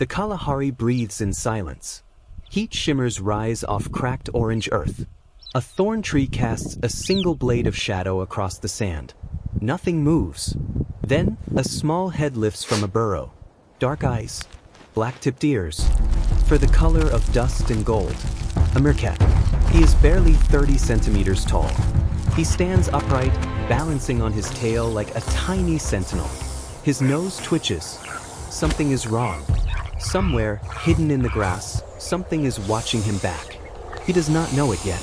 The Kalahari breathes in silence. Heat shimmers rise off cracked orange earth. A thorn tree casts a single blade of shadow across the sand. Nothing moves. Then, a small head lifts from a burrow. Dark eyes, black-tipped ears, for the color of dust and gold. A meerkat. He is barely 30 centimeters tall. He stands upright, balancing on his tail like a tiny sentinel. His nose twitches. Something is wrong. Somewhere, hidden in the grass, something is watching him back. He does not know it yet.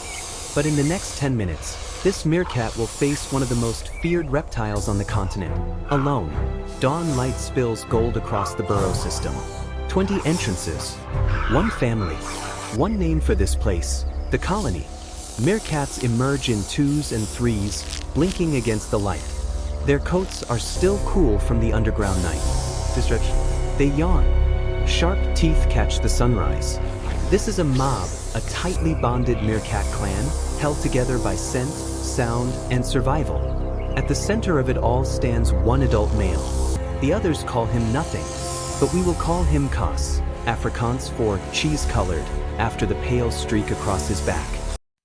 But in the next 10 minutes, this meerkat will face one of the most feared reptiles on the continent. Alone, dawn light spills gold across the burrow system. 20 entrances. One family. One name for this place, the colony. Meerkats emerge in 2s and 3s, blinking against the light. Their coats are still cool from the underground night. They yawn. Sharp teeth catch the sunrise. This is a mob, a tightly bonded meerkat clan, held together by scent, sound, and survival. At the center of it all stands one adult male. The others call him nothing, but we will call him Kas, Afrikaans for cheese-colored, after the pale streak across his back.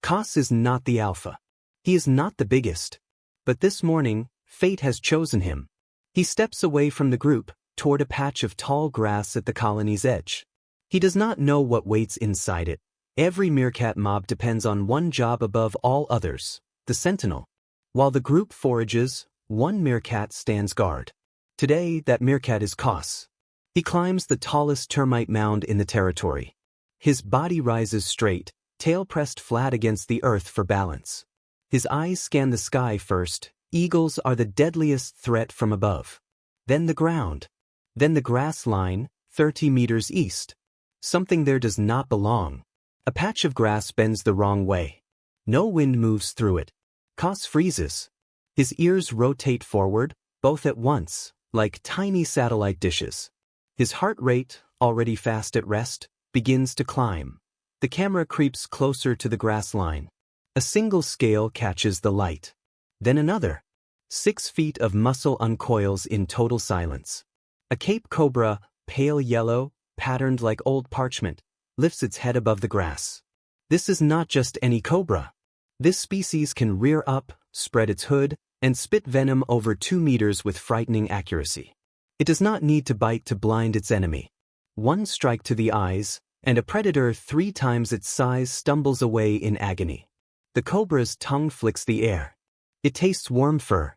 Kas is not the alpha. He is not the biggest. But this morning, fate has chosen him. He steps away from the group, toward a patch of tall grass at the colony's edge. He does not know what waits inside it. Every meerkat mob depends on one job above all others, the sentinel. While the group forages, one meerkat stands guard. Today, that meerkat is Kas. He climbs the tallest termite mound in the territory. His body rises straight, tail pressed flat against the earth for balance. His eyes scan the sky first. Eagles are the deadliest threat from above. Then the ground. Then the grass line, 30 meters east. Something there does not belong. A patch of grass bends the wrong way. No wind moves through it. Kas freezes. His ears rotate forward, both at once, like tiny satellite dishes. His heart rate, already fast at rest, begins to climb. The camera creeps closer to the grass line. A single scale catches the light. Then another. 6 feet of muscle uncoils in total silence. A Cape Cobra, pale yellow, patterned like old parchment, lifts its head above the grass. This is not just any cobra. This species can rear up, spread its hood, and spit venom over 2 meters with frightening accuracy. It does not need to bite to blind its enemy. One strike to the eyes, and a predator 3 times its size stumbles away in agony. The cobra's tongue flicks the air. It tastes worm fur.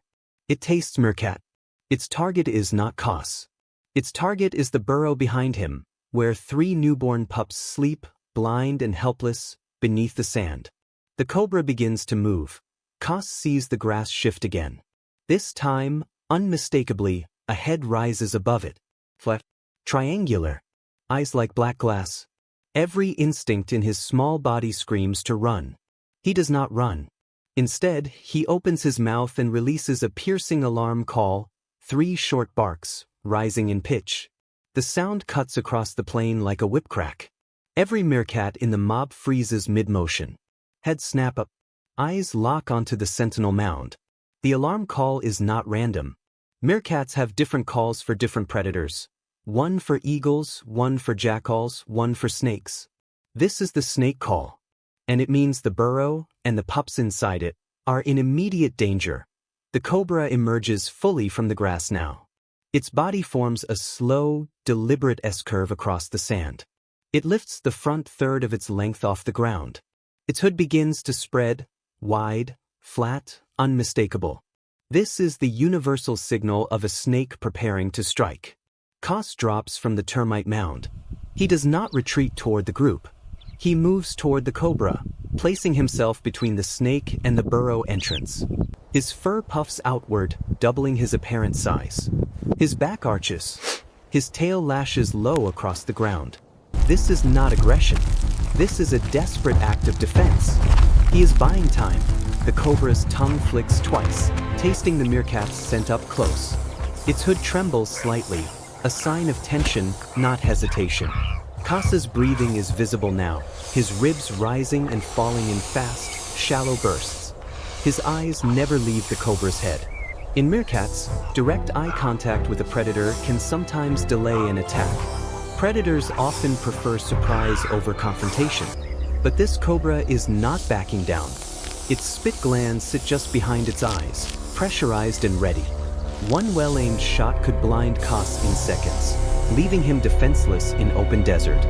It tastes meerkat. Its target is not Kas. Its target is the burrow behind him, where 3 newborn pups sleep, blind and helpless, beneath the sand. The cobra begins to move. Kas sees the grass shift again. This time, unmistakably, a head rises above it. Flat, triangular, eyes like black glass. Every instinct in his small body screams to run. He does not run. Instead, he opens his mouth and releases a piercing alarm call, 3 short barks, rising in pitch. The sound cuts across the plain like a whip crack. Every meerkat in the mob freezes mid-motion. Heads snap up. Eyes lock onto the sentinel mound. The alarm call is not random. Meerkats have different calls for different predators. One for eagles, one for jackals, one for snakes. This is the snake call. And it means the burrow, and the pups inside it, are in immediate danger. The cobra emerges fully from the grass now. Its body forms a slow, deliberate S-curve across the sand. It lifts the front third of its length off the ground. Its hood begins to spread, wide, flat, unmistakable. This is the universal signal of a snake preparing to strike. Kas drops from the termite mound. He does not retreat toward the group. He moves toward the cobra, placing himself between the snake and the burrow entrance. His fur puffs outward, doubling his apparent size. His back arches. His tail lashes low across the ground. This is not aggression. This is a desperate act of defense. He is buying time. The cobra's tongue flicks twice, tasting the meerkat's scent up close. Its hood trembles slightly, a sign of tension, not hesitation. Kas's breathing is visible now, his ribs rising and falling in fast, shallow bursts. His eyes never leave the cobra's head. In meerkats, direct eye contact with a predator can sometimes delay an attack. Predators often prefer surprise over confrontation, but this cobra is not backing down. Its spit glands sit just behind its eyes, pressurized and ready. One well-aimed shot could blind Koss in seconds, leaving him defenseless in open desert.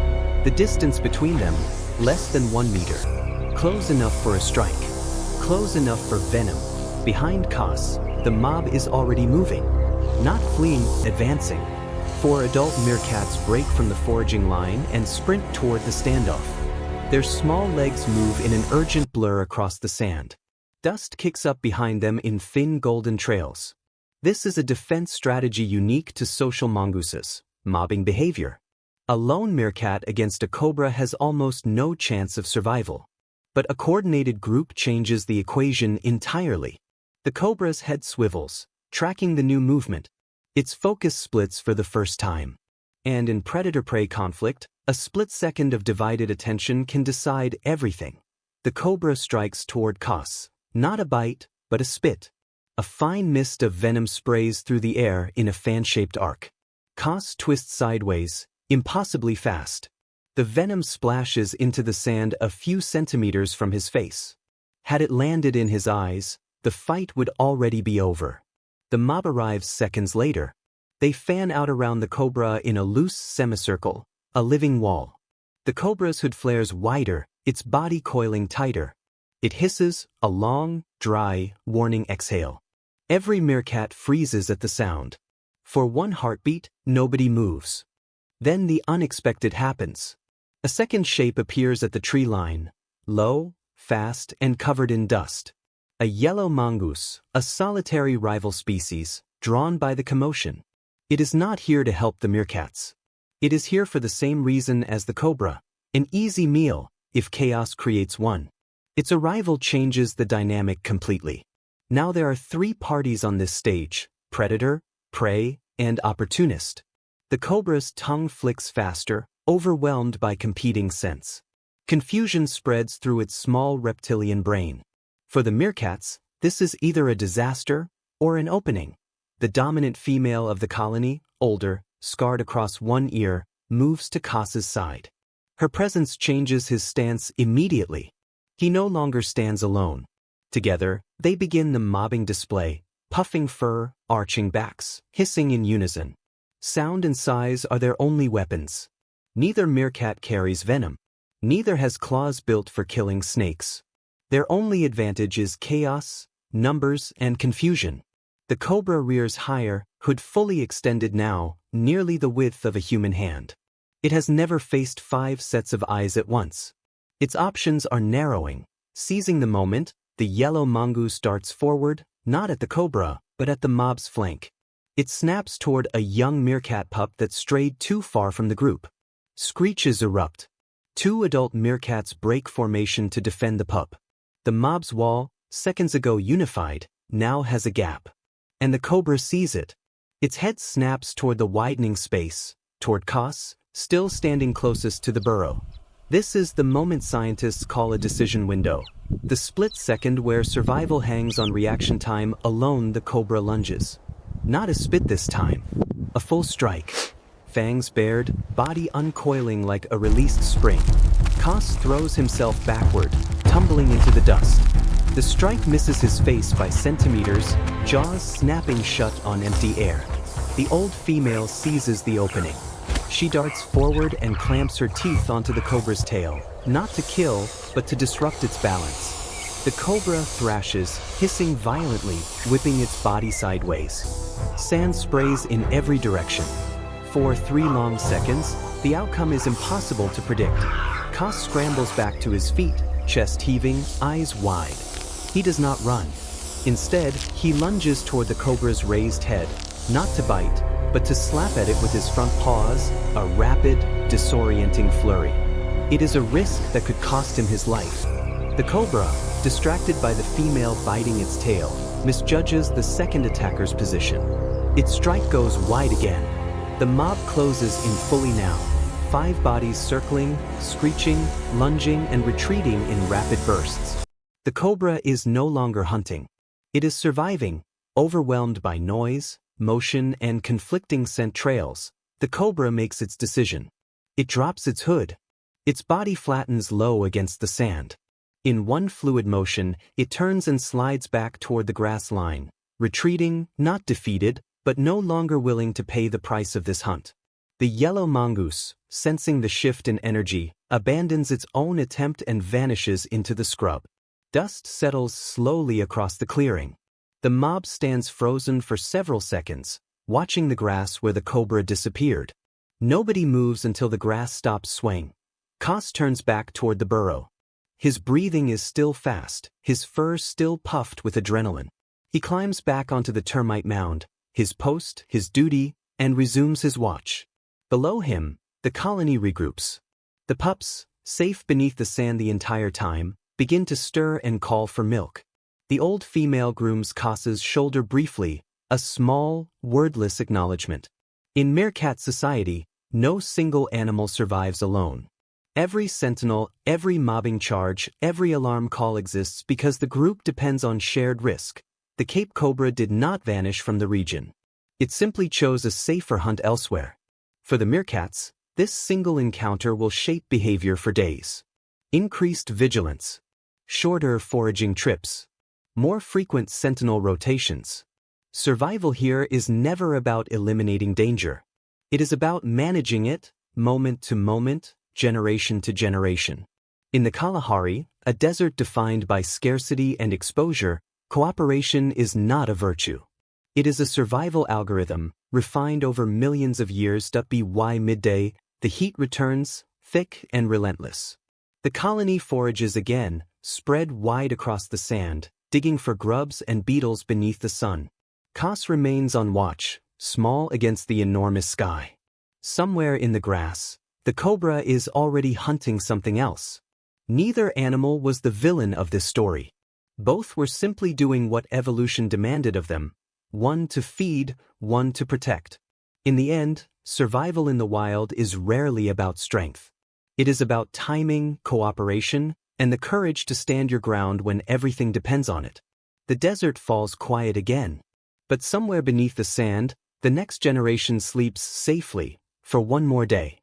The distance between them, less than 1 meter. Close enough for a strike. Close enough for venom. Behind Koss, the mob is already moving. Not fleeing, advancing. 4 adult meerkats break from the foraging line and sprint toward the standoff. Their small legs move in an urgent blur across the sand. Dust kicks up behind them in thin golden trails. This is a defense strategy unique to social mongooses, mobbing behavior. A lone meerkat against a cobra has almost no chance of survival. But a coordinated group changes the equation entirely. The cobra's head swivels, tracking the new movement. Its focus splits for the first time. And in predator-prey conflict, a split second of divided attention can decide everything. The cobra strikes toward Koss, not a bite, but a spit. A fine mist of venom sprays through the air in a fan-shaped arc. Koss twists sideways, impossibly fast. The venom splashes into the sand a few centimeters from his face. Had it landed in his eyes, the fight would already be over. The mob arrives seconds later. They fan out around the cobra in a loose semicircle, a living wall. The cobra's hood flares wider, its body coiling tighter. It hisses, a long, dry, warning exhale. Every meerkat freezes at the sound. For 1 heartbeat, nobody moves. Then the unexpected happens. A second shape appears at the tree line, low, fast, and covered in dust. A yellow mongoose, a solitary rival species, drawn by the commotion. It is not here to help the meerkats. It is here for the same reason as the cobra, an easy meal, if chaos creates one. Its arrival changes the dynamic completely. Now there are 3 parties on this stage: predator, prey, and opportunist. The cobra's tongue flicks faster, overwhelmed by competing scents. Confusion spreads through its small reptilian brain. For the meerkats, this is either a disaster or an opening. The dominant female of the colony, older, scarred across one ear, moves to Koss's side. Her presence changes his stance immediately. He no longer stands alone. Together, they begin the mobbing display, puffing fur, arching backs, hissing in unison. Sound and size are their only weapons. Neither meerkat carries venom. Neither has claws built for killing snakes. Their only advantage is chaos, numbers, and confusion. The cobra rears higher, hood fully extended now, nearly the width of a human hand. It has never faced 5 sets of eyes at once. Its options are narrowing. Seizing the moment, the yellow mongoose darts forward, not at the cobra, but at the mob's flank. It snaps toward a young meerkat pup that strayed too far from the group. Screeches erupt. 2 adult meerkats break formation to defend the pup. The mob's wall, seconds ago unified, now has a gap. And the cobra sees it. Its head snaps toward the widening space, toward Koss, still standing closest to the burrow. This is the moment scientists call a decision window. The split second where survival hangs on reaction time alone. The cobra lunges. Not a spit this time. A full strike. Fangs bared, body uncoiling like a released spring. Koss throws himself backward, tumbling into the dust. The strike misses his face by centimeters, jaws snapping shut on empty air. The old female seizes the opening. She darts forward and clamps her teeth onto the cobra's tail, not to kill, but to disrupt its balance. The cobra thrashes, hissing violently, whipping its body sideways. Sand sprays in every direction. For 3 long seconds, the outcome is impossible to predict. Koss scrambles back to his feet, chest heaving, eyes wide. He does not run. Instead, he lunges toward the cobra's raised head, not to bite, but to slap at it with his front paws, a rapid, disorienting flurry. It is a risk that could cost him his life. The cobra, distracted by the female biting its tail, misjudges the second attacker's position. Its strike goes wide again. The mob closes in fully now. 5 bodies circling, screeching, lunging, and retreating in rapid bursts. The cobra is no longer hunting. It is surviving, overwhelmed by noise, motion, and conflicting scent trails. The cobra makes its decision. It drops its hood. Its body flattens low against the sand. In one fluid motion, it turns and slides back toward the grass line, retreating, not defeated, but no longer willing to pay the price of this hunt. The yellow mongoose, sensing the shift in energy, abandons its own attempt and vanishes into the scrub. Dust settles slowly across the clearing. The mob stands frozen for several seconds, watching the grass where the cobra disappeared. Nobody moves until the grass stops swaying. Kos turns back toward the burrow. His breathing is still fast, his fur still puffed with adrenaline. He climbs back onto the termite mound, his post, his duty, and resumes his watch. Below him, the colony regroups. The pups, safe beneath the sand the entire time, begin to stir and call for milk. The old female grooms Kos's shoulder briefly, a small, wordless acknowledgement. In Meerkat society, no single animal survives alone. Every sentinel, every mobbing charge, every alarm call exists because the group depends on shared risk. The Cape Cobra did not vanish from the region. It simply chose a safer hunt elsewhere. For the Meerkats, this single encounter will shape behavior for days. Increased vigilance. Shorter foraging trips. More frequent sentinel rotations. Survival here is never about eliminating danger. It is about managing it, moment to moment, generation to generation. In the Kalahari, a desert defined by scarcity and exposure, cooperation is not a virtue. It is a survival algorithm, refined over millions of years. By midday, the heat returns, thick and relentless. The colony forages again, spread wide across the sand, digging for grubs and beetles beneath the sun. Kos remains on watch, small against the enormous sky. Somewhere in the grass, the cobra is already hunting something else. Neither animal was the villain of this story. Both were simply doing what evolution demanded of them, one to feed, one to protect. In the end, survival in the wild is rarely about strength. It is about timing, cooperation, and the courage to stand your ground when everything depends on it. The desert falls quiet again. But somewhere beneath the sand, the next generation sleeps safely for one more day.